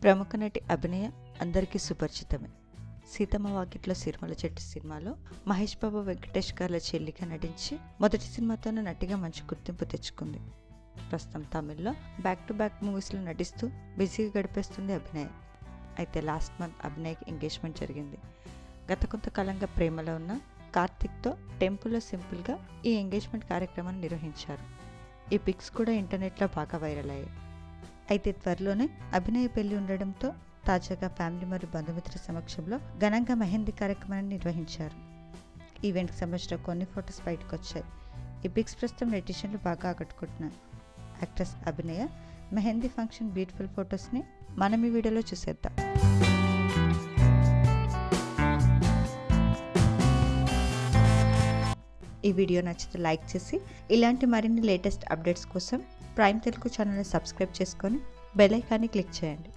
ప్రముఖ నటి అభినయ అందరికీ సుపరిచితమే. సీతమ్మ వాకిట్లో సిరిమల చెట్టు సినిమాలో మహేష్ బాబు, వెంకటేష్ గార్ల చెల్లిగా నటించి మొదటి సినిమాతోనే నటిగా మంచి గుర్తింపు తెచ్చుకుంది. ప్రస్తుతం తమిళ్లో బ్యాక్ టు బ్యాక్ మూవీస్లో నటిస్తూ బిజీగా గడిపేస్తుంది అభినయ. అయితే లాస్ట్ మంత్ అభినయకి ఎంగేజ్మెంట్ జరిగింది. గత కొంతకాలంగా ప్రేమలో ఉన్న కార్తిక్తో టెంపుల్లో సింపుల్గా ఈ ఎంగేజ్మెంట్ కార్యక్రమాన్ని నిర్వహించారు. ఈ పిక్స్ కూడా ఇంటర్నెట్లో బాగా వైరల్ అయ్యాయి. అయితే త్వరలోనే అభినయ పెళ్లి ఉండడంతో తాజాగా ఫ్యామిలీ మరియు బంధుమిత్రుల సమక్షంలో ఘనంగా మెహందీ కార్యక్రమాన్ని నిర్వహించారు. ఈవెంట్కి సంబంధించిన కొన్ని ఫొటోస్ బయటకు వచ్చాయి. ఈ పిక్స్ ప్రస్తుతం నెటిజన్లు బాగా ఆకట్టుకుంటున్నాయి. యాక్ట్రెస్ అభినయ మెహందీ ఫంక్షన్ బ్యూటిఫుల్ ఫొటోస్ని మనం ఈ వీడియోలో చూసేద్దాం. ఈ వీడియో నచ్చితే లైక్ చేసి ఇలాంటి మరిన్ని లేటెస్ట్ అప్డేట్స్ కోసం ప్రైమ్ తెలుగు ఛానల్ని సబ్స్క్రైబ్ చేసుకొని బెల్ ఐకాన్ని క్లిక్ చేయండి.